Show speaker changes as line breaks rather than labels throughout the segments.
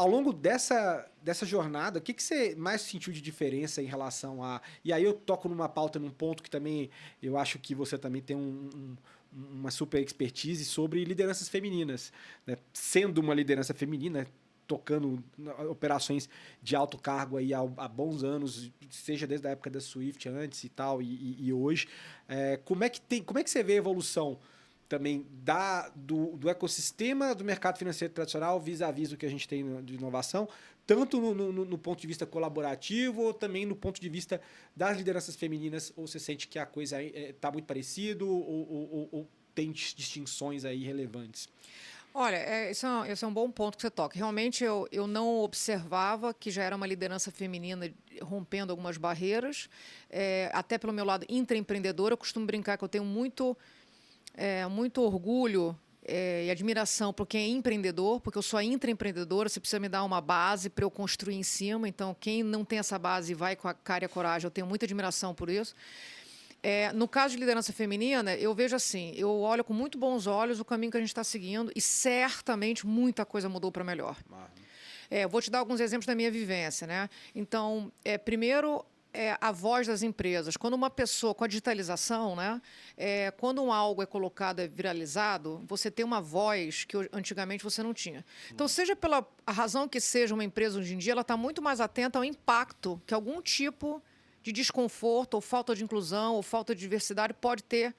Ao longo dessa jornada, o que você mais sentiu de diferença em relação a... E aí eu toco numa pauta, num ponto que também eu acho que você também tem uma super expertise sobre lideranças femininas, né? Sendo uma liderança feminina, tocando operações de alto cargo aí há bons anos, seja desde a época da Swift antes e tal, e hoje. Como é que você vê a evolução também do ecossistema do mercado financeiro tradicional vis-à-vis do que a gente tem de inovação, tanto no ponto de vista colaborativo, ou também no ponto de vista das lideranças femininas, ou você sente que a coisa está muito parecido, ou tem distinções aí relevantes?
Olha, esse é um bom ponto que você toca. Realmente, eu não observava que já era uma liderança feminina rompendo algumas barreiras, até pelo meu lado intraempreendedor. Eu costumo brincar que eu tenho muito orgulho e admiração por quem é empreendedor, porque eu sou intraempreendedora, você precisa me dar uma base para eu construir em cima. Então, quem não tem essa base e vai com a cara e a coragem, eu tenho muita admiração por isso. No caso de liderança feminina, eu vejo assim, eu olho com muito bons olhos o caminho que a gente está seguindo e certamente muita coisa mudou para melhor. Vou te dar alguns exemplos da minha vivência, né? Então, primeiro, a voz das empresas. Quando uma pessoa, com a digitalização, né? Quando algo é colocado, é viralizado, você tem uma voz que antigamente você não tinha. Então, seja pela a razão que seja uma empresa hoje em dia, ela está muito mais atenta ao impacto que algum tipo de desconforto, ou falta de inclusão, ou falta de diversidade pode ter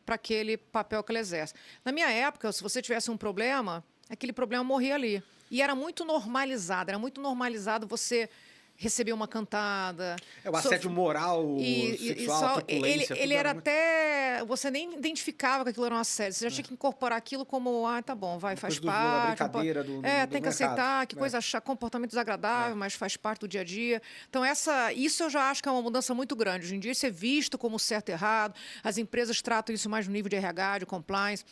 para aquele papel que ela exerce. Na minha época, se você tivesse um problema, aquele problema morria ali. E era muito normalizado você receber uma cantada.
O assédio moral, sexual, truculência.
Ele era até... Você nem identificava que aquilo era um assédio. Você já tinha que incorporar aquilo como, tá bom, faz parte.
Da brincadeira do
tem que aceitar, que coisa chata, comportamento desagradável, mas faz parte do dia a dia. Então, isso eu já acho que é uma mudança muito grande. Hoje em dia, isso é visto como certo e errado. As empresas tratam isso mais no nível de RH, de compliance.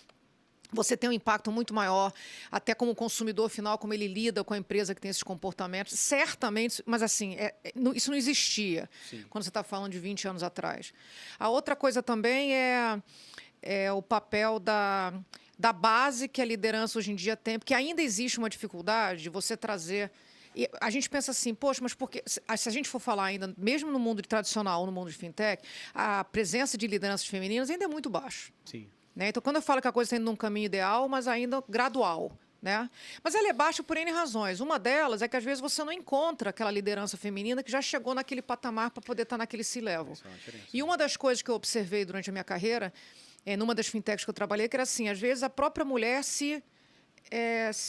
Você tem um impacto muito maior, até como consumidor final, como ele lida com a empresa que tem esses comportamentos. Certamente, mas assim, isso não existia. Sim. Quando você está falando de 20 anos atrás. A outra coisa também é o papel da base que a liderança hoje em dia tem, porque ainda existe uma dificuldade de você trazer... E a gente pensa assim, poxa, mas porque se a gente for falar ainda, mesmo no mundo tradicional, no mundo de fintech, a presença de lideranças femininas ainda é muito baixa.
Sim.
Então, quando eu falo que a coisa está indo num caminho ideal, mas ainda gradual. Mas ela é baixa por N razões. Uma delas é que, às vezes, você não encontra aquela liderança feminina que já chegou naquele patamar para poder estar naquele C-level. E uma das coisas que eu observei durante a minha carreira, numa das fintechs que eu trabalhei, que era assim, às vezes a própria mulher se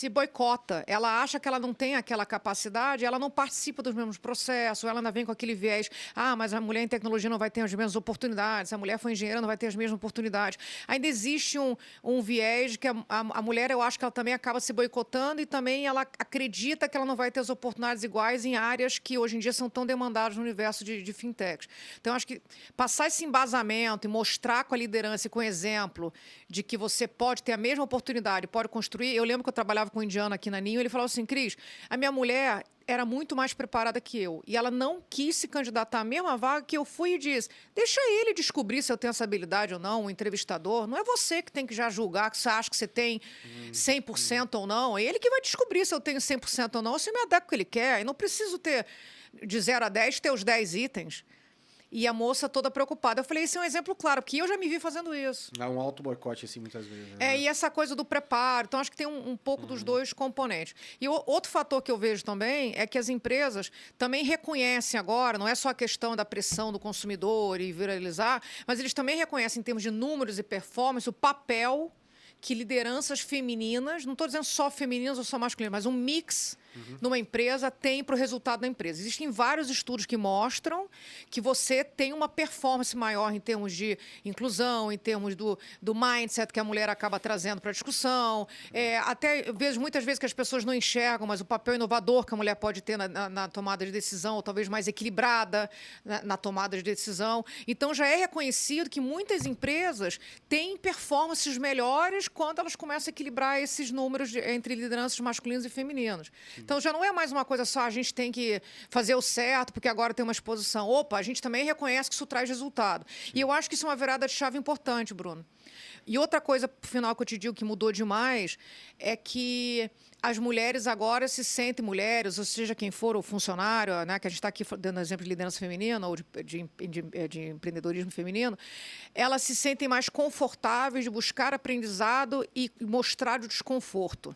boicota. Ela acha que ela não tem aquela capacidade, ela não participa dos mesmos processos, ela ainda vem com aquele viés, mas a mulher em tecnologia não vai ter as mesmas oportunidades, a mulher foi engenheira, não vai ter as mesmas oportunidades. Ainda existe um viés que a mulher, eu acho que ela também acaba se boicotando e também ela acredita que ela não vai ter as oportunidades iguais em áreas que hoje em dia são tão demandadas no universo de fintechs. Então, acho que passar esse embasamento e mostrar com a liderança e com o exemplo de que você pode ter a mesma oportunidade, pode construir. Eu lembro que eu trabalhava com um indiano aqui na Ninho, ele falava assim, Cris, a minha mulher era muito mais preparada que eu, e ela não quis se candidatar à mesma vaga que eu fui e disse, deixa ele descobrir se eu tenho essa habilidade ou não, o entrevistador, não é você que tem que já julgar que você acha que você tem 100% ou não, é ele que vai descobrir se eu tenho 100% ou não, se eu me adequo ao que ele quer, e não preciso ter de 0 a 10, ter os 10 itens. E a moça toda preocupada. Eu falei, esse é um exemplo claro, porque eu já me vi fazendo isso.
É um auto-boicote, assim, muitas vezes. Né?
E essa coisa do preparo. Então, acho que tem um pouco dos dois componentes. E outro fator que eu vejo também é que as empresas também reconhecem agora, não é só a questão da pressão do consumidor e viralizar, mas eles também reconhecem, em termos de números e performance, o papel que lideranças femininas, não estou dizendo só femininas ou só masculinas, mas um mix numa empresa tem para o resultado da empresa. Existem vários estudos que mostram que você tem uma performance maior em termos de inclusão, em termos do mindset que a mulher acaba trazendo para a discussão. Até eu vejo muitas vezes que as pessoas não enxergam, mas o papel inovador que a mulher pode ter na tomada de decisão, ou talvez mais equilibrada na tomada de decisão. Então, já é reconhecido que muitas empresas têm performances melhores quando elas começam a equilibrar esses números entre lideranças masculinas e femininas. Então, já não é mais uma coisa só, a gente tem que fazer o certo, porque agora tem uma exposição. Opa, a gente também reconhece que isso traz resultado. E eu acho que isso é uma virada de chave importante, Bruno. E outra coisa, por final, que eu te digo que mudou demais, é que as mulheres agora se sentem mulheres, ou seja, quem for o funcionário, né, que a gente está aqui dando exemplo de liderança feminina ou de empreendedorismo feminino, elas se sentem mais confortáveis de buscar aprendizado e mostrar o desconforto.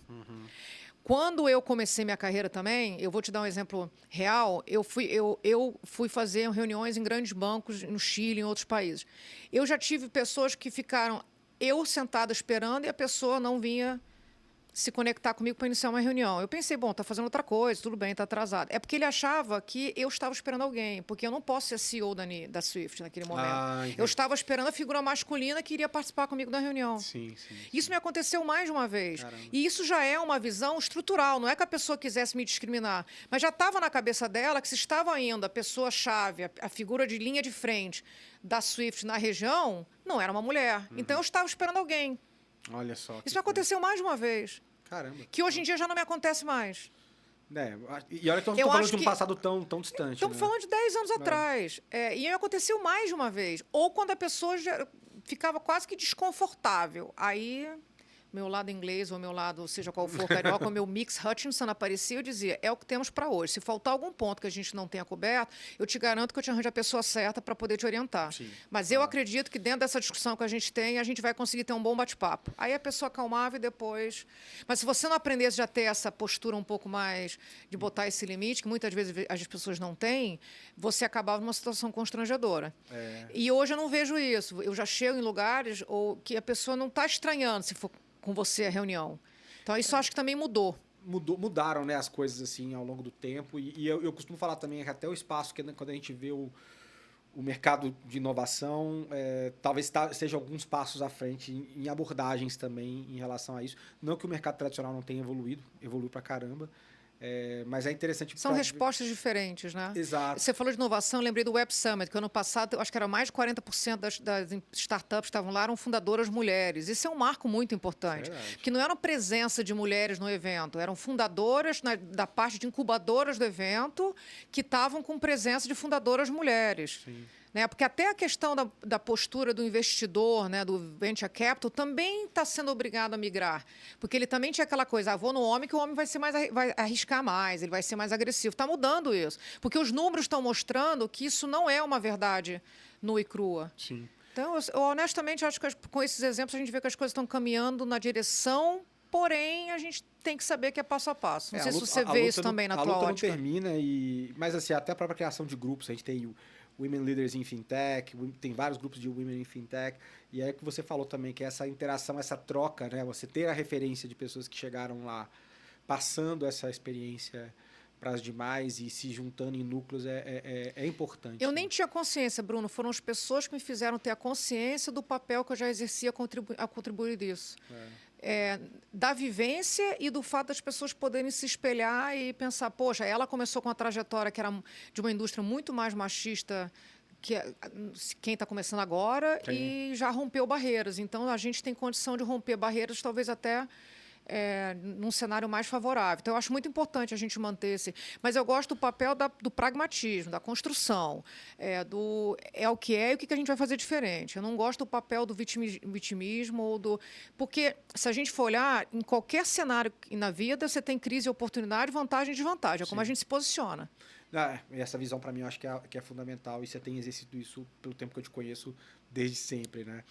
Quando eu comecei minha carreira também, eu vou te dar um exemplo real, eu fui fazer reuniões em grandes bancos no Chile, em outros países. Eu já tive pessoas que ficaram eu sentada esperando e a pessoa não vinha se conectar comigo para iniciar uma reunião. Eu pensei, bom, está fazendo outra coisa, tudo bem, está atrasado. É porque ele achava que eu estava esperando alguém, porque eu não posso ser CEO da Swift naquele momento. Eu estava esperando a figura masculina que iria participar comigo da reunião.
Sim.
Isso me aconteceu mais de uma vez.
Caramba.
E isso já é uma visão estrutural, não é que a pessoa quisesse me discriminar, mas já estava na cabeça dela que se estava indo a pessoa-chave, a figura de linha de frente da Swift na região, não era uma mulher. Então eu estava esperando alguém.
Olha só.
Isso me aconteceu mais de uma vez.
Caramba.
Que hoje em dia já não me acontece mais.
E olha que nós estamos falando de um passado tão distante.
Estamos falando de 10 anos atrás. E aconteceu mais de uma vez. Ou quando a pessoa já ficava quase que desconfortável. Aí, meu lado inglês, ou meu lado, seja qual for, carioca, o meu mix Hutchinson aparecia e eu dizia, é o que temos para hoje. Se faltar algum ponto que a gente não tenha coberto, eu te garanto que eu te arranjo a pessoa certa para poder te orientar.
Sim.
Mas eu acredito que dentro dessa discussão que a gente tem, a gente vai conseguir ter um bom bate-papo. Aí a pessoa acalmava e depois... Mas se você não aprendesse já a ter essa postura um pouco mais de botar esse limite, que muitas vezes as pessoas não têm, você acabava numa situação constrangedora. E hoje eu não vejo isso. Eu já chego em lugares ou que a pessoa não está estranhando se for com você a reunião. Então, isso acho que também mudou.
Mudaram, né, as coisas assim ao longo do tempo. E eu costumo falar também que até o espaço, que quando a gente vê o mercado de inovação, talvez esteja alguns passos à frente em abordagens também em relação a isso. Não que o mercado tradicional não tenha evoluiu pra caramba. Mas é interessante...
São respostas diferentes, né?
Exato.
Você falou de inovação, eu lembrei do Web Summit, que ano passado, eu acho que era mais de 40% das startups que estavam lá eram fundadoras mulheres. Isso é um marco muito importante. Que não era presença de mulheres no evento, eram fundadoras da parte de incubadoras do evento que estavam com presença de fundadoras mulheres.
Sim.
Né? Porque até a questão da postura do investidor, né, do venture capital, também está sendo obrigado a migrar. Porque ele também tinha aquela coisa, vou no homem, que o homem vai arriscar mais, ele vai ser mais agressivo. Está mudando isso. Porque os números estão mostrando que isso não é uma verdade nua e crua.
Sim.
Então, eu honestamente acho que com esses exemplos a gente vê que as coisas estão caminhando na direção, porém a gente tem que saber que é passo a passo. Não sei se você vê isso também na tua ótica.
A luta não termina, mas assim, até a própria criação de grupos, a gente tem o Women Leaders in Fintech, tem vários grupos de Women in Fintech, e é o que você falou também, que é essa interação, essa troca, né? Você ter a referência de pessoas que chegaram lá, passando essa experiência para as demais e se juntando em núcleos é importante.
Eu nem tinha consciência, Bruno, foram as pessoas que me fizeram ter a consciência do papel que eu já exercia a contribuir disso. Da vivência e do fato das pessoas poderem se espelhar e pensar, poxa, ela começou com uma trajetória que era de uma indústria muito mais machista que quem está começando agora e já rompeu barreiras. Então, a gente tem condição de romper barreiras, talvez até num cenário mais favorável. Então, eu acho muito importante a gente manter esse... Mas eu gosto do papel do pragmatismo, da construção. É o que é e o que a gente vai fazer diferente. Eu não gosto do papel do vitimismo ou do... Porque, se a gente for olhar, em qualquer cenário na vida, você tem crise e oportunidade, vantagem e desvantagem. É como a gente se posiciona.
Essa visão, para mim, eu acho que é fundamental. E você tem exercido isso pelo tempo que eu te conheço desde sempre, né?